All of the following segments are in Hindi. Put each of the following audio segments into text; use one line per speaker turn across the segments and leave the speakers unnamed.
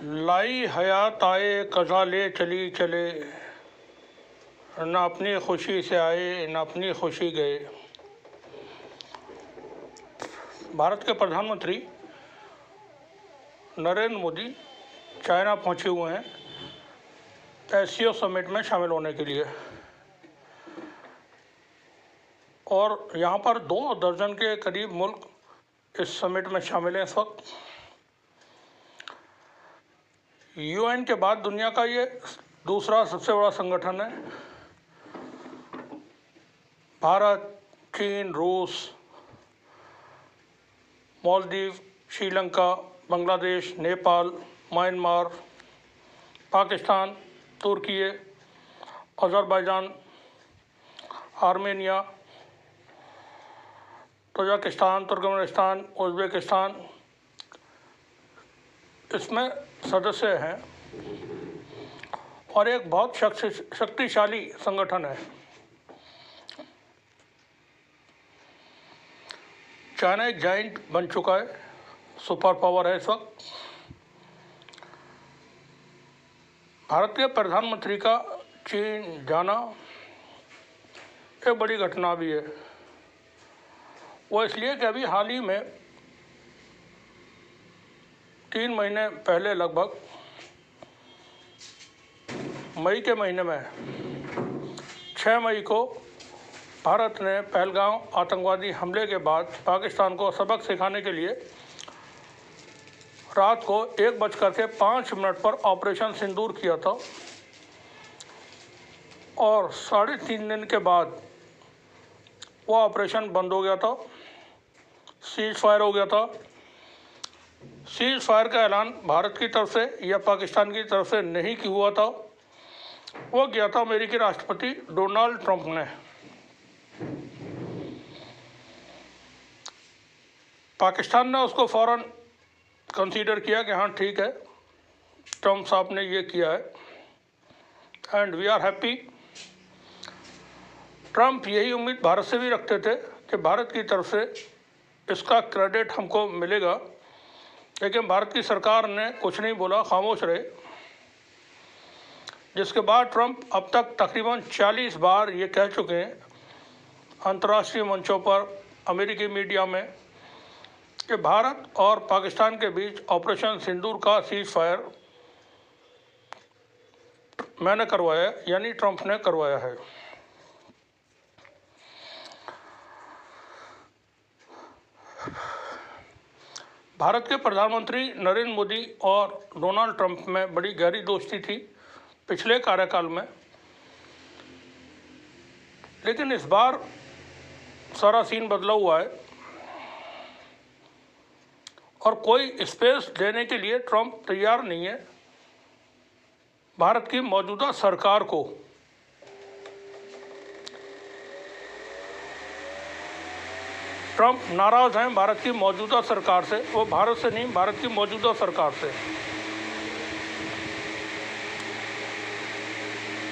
लाई हयात आए कज़ा ले चली चले, न अपनी खुशी से आए न अपनी खुशी गए। भारत के प्रधानमंत्री नरेंद्र मोदी चाइना पहुंचे हुए हैं एससीओ समिट में शामिल होने के लिए, और यहाँ पर 2 दर्जन के करीब मुल्क इस समिट में शामिल हैं। इस वक्त यूएन के बाद दुनिया का ये दूसरा सबसे बड़ा संगठन है। भारत, चीन, रूस, मालदीव, श्रीलंका, बांग्लादेश, नेपाल, म्यांमार, पाकिस्तान, तुर्की, Azerbaijan, Armenia, Tajikistan, Turkmenistan, Uzbekistan इसमें सदस्य हैं और एक बहुत शक्तिशाली संगठन है। चाइना एक जाइंट बन चुका है, सुपर पावर है इस वक्त। भारत के प्रधानमंत्री का चीन जाना एक बड़ी घटना भी है। वो इसलिए कि अभी हाल ही में 3 महीने पहले, लगभग मई के महीने में 6 मई को भारत ने पहलगाम आतंकवादी हमले के बाद पाकिस्तान को सबक सिखाने के लिए रात को 1:05 पर ऑपरेशन सिंदूर किया था, और 3.5 दिन के बाद वो ऑपरेशन बंद हो गया था, सीज फायर हो गया था। सीज फायर का ऐलान भारत की तरफ से या पाकिस्तान की तरफ से नहीं हुआ था, वो किया था अमेरिकी राष्ट्रपति डोनाल्ड ट्रंप ने। पाकिस्तान ने उसको फ़ौरन कंसीडर किया कि हाँ ठीक है, ट्रंप साहब ने ये किया है, and we are happy. Trump यही उम्मीद भारत से भी रखते थे कि भारत की तरफ से इसका क्रेडिट हमको मिलेगा, लेकिन भारत की सरकार ने कुछ नहीं बोला, खामोश रहे। जिसके बाद ट्रंप अब तक तकरीबन 40 बार ये कह चुके हैं अंतर्राष्ट्रीय मंचों पर, अमेरिकी मीडिया में, कि भारत और पाकिस्तान के बीच ऑपरेशन सिंदूर का सीज फायर मैंने करवाया, यानी ट्रंप ने करवाया है। भारत के प्रधानमंत्री नरेंद्र मोदी और डोनाल्ड ट्रंप में बड़ी गहरी दोस्ती थी पिछले कार्यकाल में, लेकिन इस बार सारा सीन बदला हुआ है और कोई स्पेस देने के लिए ट्रंप तैयार नहीं है भारत की मौजूदा सरकार को। ट्रंप नाराज हैं भारत की मौजूदा सरकार से, वो भारत से नहीं, भारत की मौजूदा सरकार से।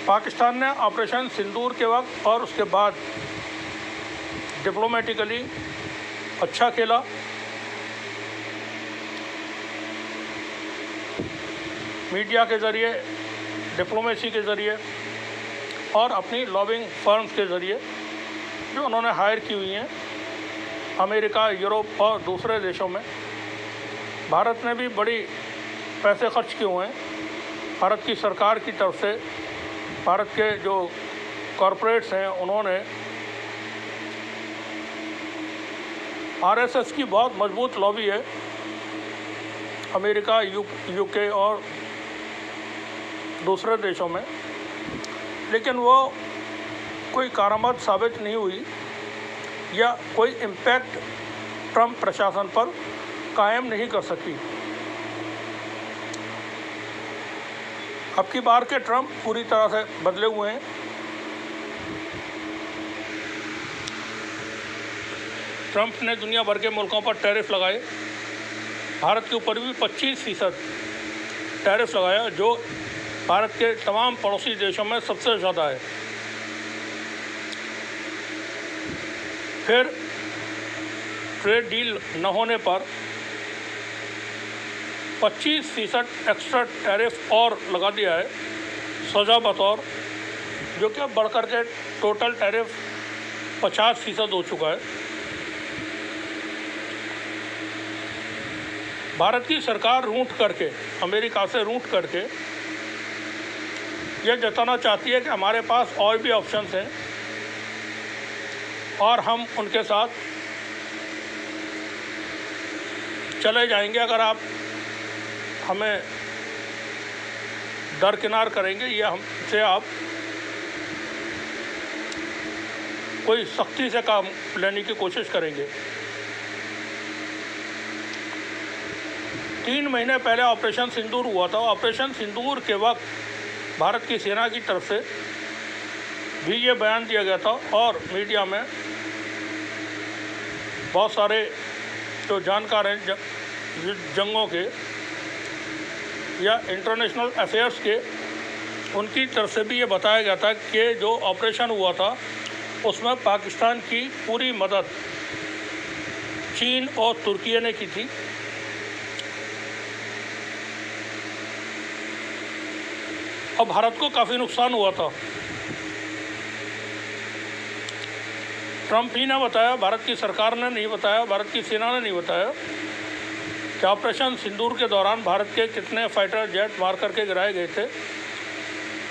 पाकिस्तान ने ऑपरेशन सिंदूर के वक्त और उसके बाद डिप्लोमेटिकली अच्छा खेला। मीडिया के ज़रिए, डिप्लोमेसी के ज़रिए और अपनी लॉबिंग फर्म्स के ज़रिए जो उन्होंने हायर की हुई हैं अमेरिका, यूरोप और दूसरे देशों में। भारत ने भी बड़ी पैसे खर्च किए हुए हैं भारत की सरकार की तरफ से। भारत के जो कॉरपोरेट्स हैं उन्होंने आरएसएस की बहुत मजबूत लॉबी है अमेरिका, यूके और दूसरे देशों में, लेकिन वो कोई करामद साबित नहीं हुई या कोई इम्पैक्ट ट्रंप प्रशासन पर कायम नहीं कर सकी। अब की बार के ट्रंप पूरी तरह से बदले हुए हैं। ट्रंप ने दुनिया भर के मुल्कों पर टैरिफ लगाए, भारत के ऊपर भी 25% टैरिफ लगाया, जो भारत के तमाम पड़ोसी देशों में सबसे ज़्यादा है। फिर ट्रेड डील न होने पर 25% एक्स्ट्रा टैरिफ और लगा दिया है सजा बतौर, जो कि अब बढ़कर के टोटल टैरिफ 50% हो चुका है। भारत की सरकार रूठ करके, अमेरिका से रूठ करके यह जताना चाहती है कि हमारे पास और भी ऑप्शंस हैं और हम उनके साथ चले जाएंगे अगर आप हमें दरकिनार करेंगे या हमसे आप कोई सख्ती से काम लेने की कोशिश करेंगे। 3 महीने पहले ऑपरेशन सिंदूर हुआ था। ऑपरेशन सिंदूर के वक्त भारत की सेना की तरफ से भी ये बयान दिया गया था और मीडिया में बहुत सारे जो जानकार हैं जंगों के या इंटरनेशनल अफेयर्स के, उनकी तरफ से भी ये बताया गया था कि जो ऑपरेशन हुआ था उसमें पाकिस्तान की पूरी मदद चीन और तुर्की ने की थी। और भारत को काफ़ी नुकसान हुआ था। ट्रंप ही ने बताया, भारत की सरकार ने नहीं बताया, भारत की सेना ने नहीं बताया कि ऑपरेशन सिंदूर के दौरान भारत के कितने फाइटर जेट मार करके गिराए गए थे,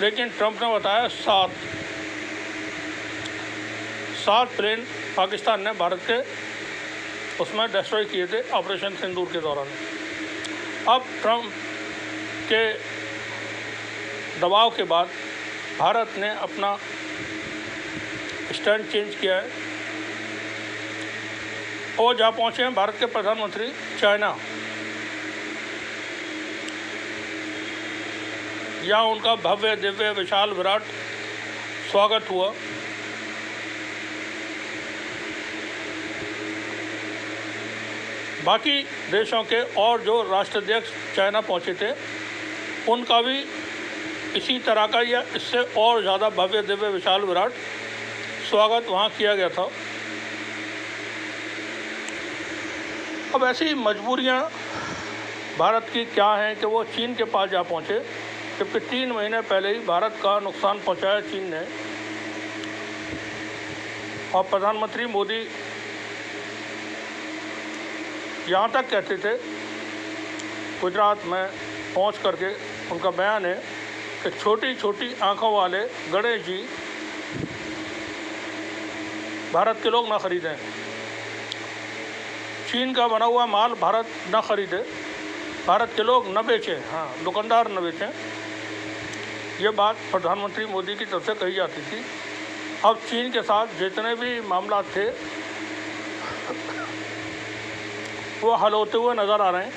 लेकिन ट्रंप ने बताया 7 प्लेन पाकिस्तान ने भारत के उसमें डिस्ट्रॉय किए थे ऑपरेशन सिंदूर के दौरान। अब ट्रंप के दबाव के बाद भारत ने अपना स्टैंड चेंज किया है और जहाँ पहुँचे हैं भारत के प्रधानमंत्री चाइना, यहाँ उनका भव्य दिव्य विशाल विराट स्वागत हुआ। बाकी देशों के और जो राष्ट्राध्यक्ष चाइना पहुँचे थे उनका भी इसी तरह का या इससे और ज़्यादा भव्य दिव्य विशाल विराट स्वागत वहाँ किया गया था। अब ऐसी मजबूरियाँ भारत की क्या हैं कि वो चीन के पास जा पहुँचे, जबकि 3 महीने पहले ही भारत का नुकसान पहुँचाया चीन ने। और प्रधानमंत्री मोदी यहाँ तक कहते थे, गुजरात में पहुँच करके उनका बयान है कि छोटी छोटी आंखों वाले गणेश जी भारत के लोग ना खरीदें, चीन का बना हुआ माल भारत ना खरीदे, भारत के लोग न बेचें, हाँ दुकानदार न बेचें। ये बात प्रधानमंत्री मोदी की तरफ से कही जाती थी। अब चीन के साथ जितने भी मामला थे वो हल होते हुए नज़र आ रहे हैं।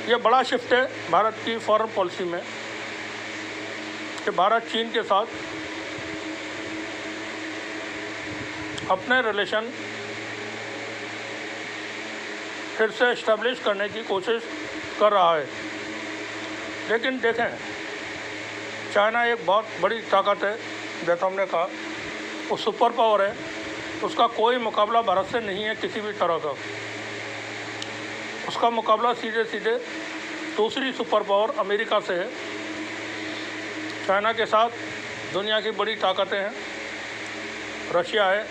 ये बड़ा शिफ्ट है भारत की फॉरेन पॉलिसी में कि भारत चीन के साथ अपने रिलेशन फिर से इस्टेब्लिश करने की कोशिश कर रहा है। लेकिन देखें, चाइना एक बहुत बड़ी ताकत है, जैसा हमने कहा वो सुपर पावर है, उसका कोई मुकाबला भारत से नहीं है किसी भी तरह का। उसका मुकाबला सीधे सीधे दूसरी सुपर पावर अमेरिका से है। चाइना के साथ दुनिया की बड़ी ताकतें हैं, रशिया है,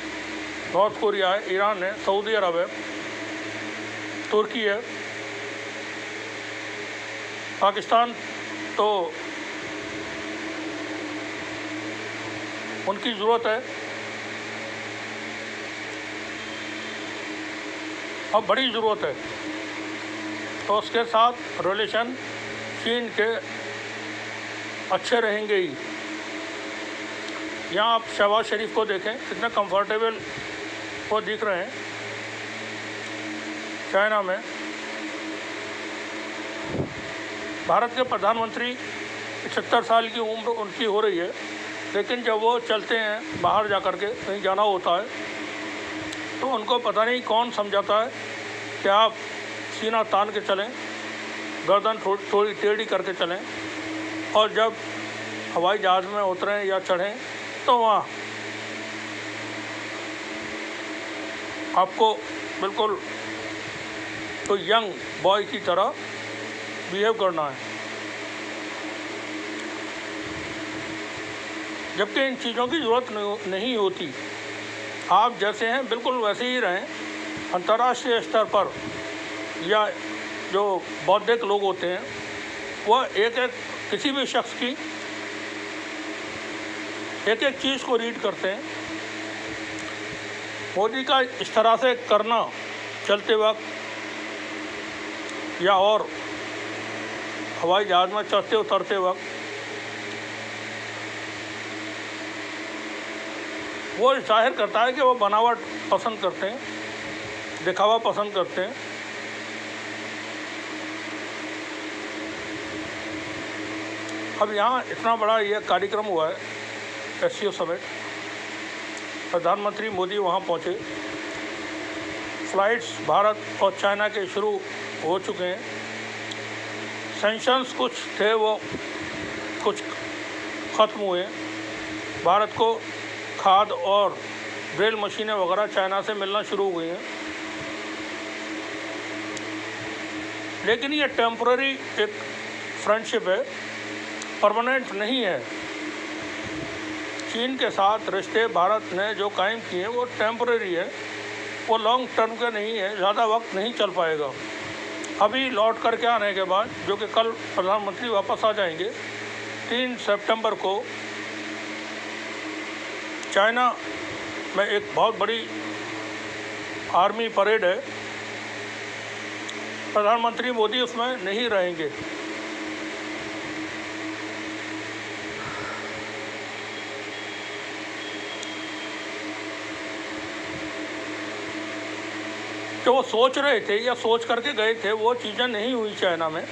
नॉर्थ कोरिया है, ईरान है, सऊदी अरब है, तुर्की है, पाकिस्तान तो उनकी ज़रूरत है। अब बड़ी ज़रूरत है, तो उसके साथ रिलेशन चीन के अच्छे रहेंगे ही। यहाँ आप शहबाज शरीफ को देखें, कितने कंफर्टेबल वो दिख रहे हैं चाइना में। भारत के प्रधानमंत्री 75 साल की उम्र उनकी हो रही है, लेकिन जब वो चलते हैं बाहर जा कर के कहीं जाना होता है तो उनको पता नहीं कौन समझाता है कि आप सीना तान के चलें, गर्दन थोड़ी टेढ़ी करके चलें, और जब हवाई जहाज़ में उतरें या चढ़ें तो वहाँ आपको बिल्कुल तो यंग बॉय की तरह बिहेव करना है, जबकि इन चीज़ों की ज़रूरत नहीं होती। आप जैसे हैं बिल्कुल वैसे ही रहें। अंतर्राष्ट्रीय स्तर पर या जो बौद्धिक लोग होते हैं वह एक एक किसी भी शख्स की एक एक चीज़ को रीड करते हैं। मोदी का इस तरह से करना चलते वक्त या और हवाई जहाज़ में चढ़ते उतरते वक्त, वो जाहिर करता है कि वो बनावट पसंद करते हैं, दिखावा पसंद करते हैं। अब यहाँ इतना बड़ा ये कार्यक्रम हुआ है SCO समिट, प्रधानमंत्री मोदी वहाँ पहुँचे, फ़्लाइट्स भारत और चाइना के शुरू हो चुके हैं। सैंक्शंस कुछ थे वो कुछ ख़त्म हुए। भारत को खाद और ड्रिल मशीनें वगैरह चाइना से मिलना शुरू हो गई हैं, लेकिन ये टेम्पररी एक फ्रेंडशिप है, परमानेंट नहीं है। चीन के साथ रिश्ते भारत ने जो कायम किए हैं वो टेम्पररी है, वो लॉन्ग टर्म का नहीं है, ज़्यादा वक्त नहीं चल पाएगा। अभी लौट कर के आने के बाद, जो कि कल प्रधानमंत्री वापस आ जाएंगे, 3 सितंबर को चाइना में एक बहुत बड़ी आर्मी परेड है, प्रधानमंत्री मोदी उसमें नहीं रहेंगे। जो वो सोच रहे थे या सोच करके गए थे वो चीज़ें नहीं हुई चाइना में।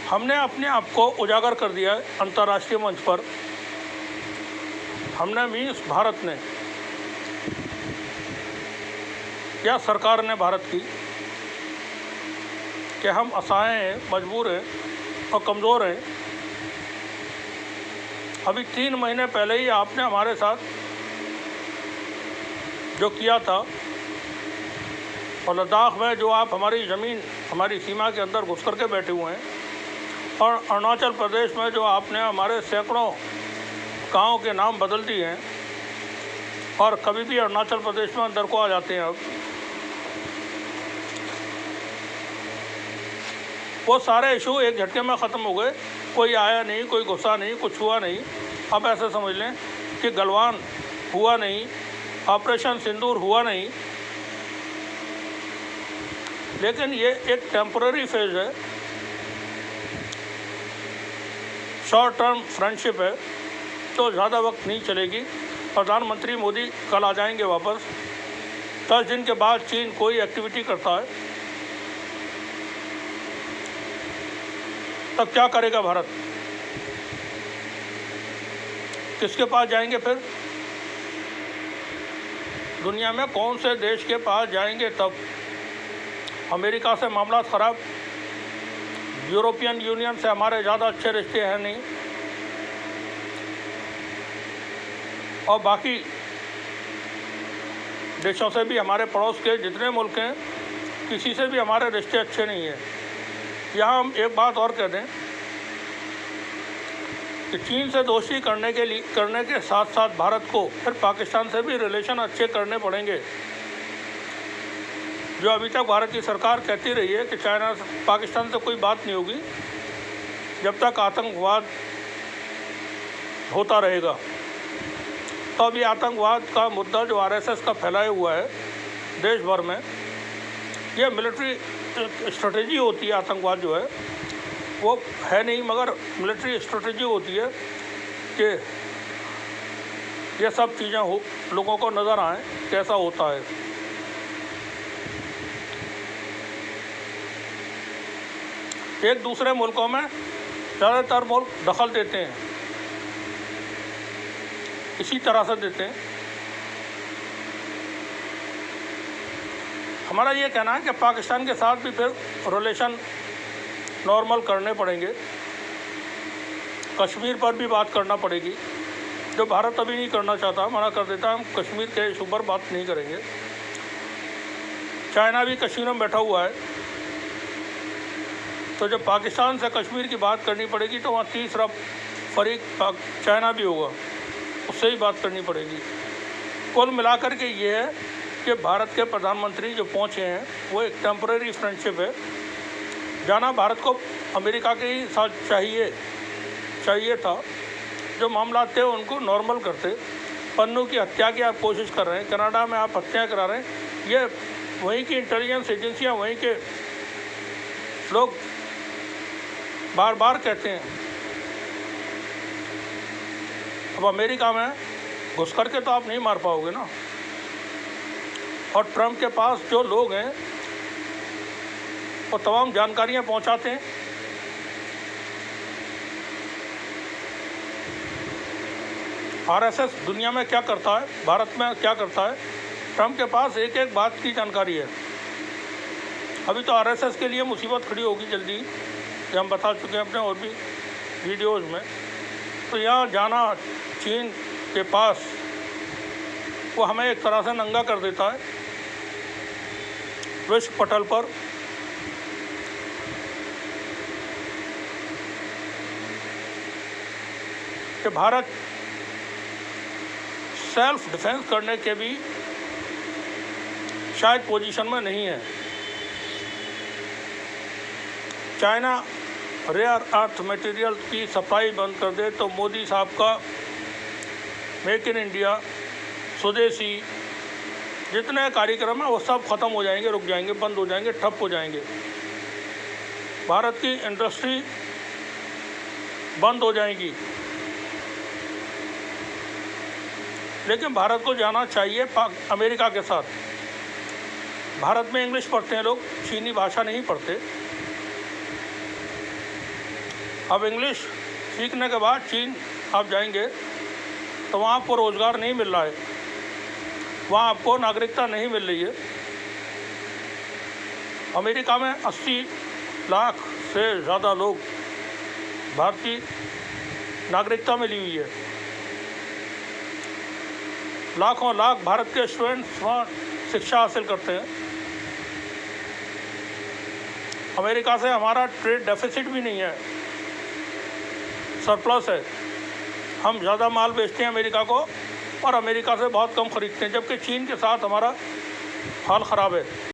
हमने अपने आप को उजागर कर दिया है अंतर्राष्ट्रीय मंच पर। हमने मीन्स भारत ने या सरकार ने भारत की कि हम असहाय हैं, मजबूर हैं और कमज़ोर हैं। अभी 3 महीने पहले ही आपने हमारे साथ जो किया था, और लद्दाख में जो आप हमारी ज़मीन हमारी सीमा के अंदर घुस करके बैठे हुए हैं, और अरुणाचल प्रदेश में जो आपने हमारे सैकड़ों गाँव के नाम बदल दिए हैं और कभी भी अरुणाचल प्रदेश में अंदर को आ जाते हैं। अब वो सारे इशू एक झटके में ख़त्म हो गए। कोई आया नहीं, कोई गुस्सा नहीं, कुछ हुआ नहीं। अब ऐसे समझ लें कि गलवान हुआ नहीं, ऑपरेशन सिंदूर हुआ नहीं, लेकिन ये एक टेम्पररी फेज है, शॉर्ट टर्म फ्रेंडशिप है, तो ज़्यादा वक्त नहीं चलेगी। प्रधानमंत्री मोदी कल आ जाएंगे वापस। 10 दिन के बाद चीन कोई एक्टिविटी करता है तब क्या करेगा भारत? किसके पास जाएंगे फिर? दुनिया में कौन से देश के पास जाएंगे तब? अमेरिका से मामला ख़राब, यूरोपियन यूनियन से हमारे ज़्यादा अच्छे रिश्ते हैं नहीं, और बाकी देशों से भी, हमारे पड़ोस के जितने मुल्क हैं, किसी से भी हमारे रिश्ते अच्छे नहीं हैं। यहाँ हम एक बात और कह दें कि चीन से दोस्ती करने के साथ साथ भारत को फिर पाकिस्तान से भी रिलेशन अच्छे करने पड़ेंगे। जो अभी तक भारत की सरकार कहती रही है कि चाइना पाकिस्तान से कोई बात नहीं होगी जब तक आतंकवाद होता रहेगा। तो अभी आतंकवाद का मुद्दा जो RSS का फैलाया हुआ है देश भर में, यह मिलिट्री स्ट्रेटजी होती है। आतंकवाद जो है वो है नहीं, मगर मिलिट्री स्ट्रेटजी होती है कि ये सब चीज़ें लोगों को नज़र आए कैसा होता है। एक दूसरे मुल्कों में ज़्यादातर मुल्क दखल देते हैं, इसी तरह से देते हैं। हमारा ये कहना है कि पाकिस्तान के साथ भी फिर रिलेशन नॉर्मल करने पड़ेंगे, कश्मीर पर भी बात करना पड़ेगी, जो भारत अभी नहीं करना चाहता, मना कर देता है हम कश्मीर के इशू पर बात नहीं करेंगे। चाइना भी कश्मीर में बैठा हुआ है, तो जब पाकिस्तान से कश्मीर की बात करनी पड़ेगी तो वहाँ तीसरा फरीक चाइना भी होगा, उससे ही बात करनी पड़ेगी। कुल मिलाकर के ये है कि भारत के प्रधानमंत्री जो पहुँचे हैं वो एक टेम्परेरी फ्रेंडशिप है। जाना भारत को अमेरिका के ही साथ चाहिए था, जो मामला थे उनको नॉर्मल करते। पन्नू की हत्या की आप कोशिश कर रहे हैं, कनाडा में आप हत्या करा रहे हैं, ये वहीं की इंटेलिजेंस एजेंसियां, वहीं के लोग बार बार कहते हैं। अब अमेरिका में घुस करके तो आप नहीं मार पाओगे ना। और ट्रंप के पास जो लोग हैं वो तमाम जानकारियां पहुंचाते हैं। आरएसएस दुनिया में क्या करता है, भारत में क्या करता है, ट्रंप के पास एक एक बात की जानकारी है। अभी तो आरएसएस के लिए मुसीबत खड़ी होगी जल्दी, ये हम बता चुके हैं अपने और भी वीडियोज़ में। तो यहाँ जाना चीन के पास वो हमें एक तरह से नंगा कर देता है विश्व पटल पर। कि भारत सेल्फ डिफेंस करने के भी शायद पोजीशन में नहीं है। चाइना रेयर अर्थ मटेरियल की सप्लाई बंद कर दे तो मोदी साहब का मेक इन इंडिया, स्वदेशी जितने कार्यक्रम हैं वो सब ख़त्म हो जाएंगे, रुक जाएंगे, बंद हो जाएंगे, ठप हो जाएंगे। भारत की इंडस्ट्री बंद हो जाएगी। लेकिन भारत को जाना चाहिए अमेरिका के साथ। भारत में इंग्लिश पढ़ते हैं लोग, चीनी भाषा नहीं पढ़ते। अब इंग्लिश सीखने के बाद चीन आप जाएंगे तो वहाँ आपको रोज़गार नहीं मिल रहा है, वहाँ आपको नागरिकता नहीं मिल रही है। अमेरिका में 80 लाख से ज़्यादा लोग भारतीय नागरिकता मिली हुई है। लाखों लाख भारत के स्टूडेंट्स वहाँ शिक्षा हासिल करते हैं। अमेरिका से हमारा ट्रेड डेफिसिट भी नहीं है, सरप्लस है। हम ज़्यादा माल बेचते हैं अमेरिका को और अमेरिका से बहुत कम खरीदते हैं, जबकि चीन के साथ हमारा हाल ख़राब है।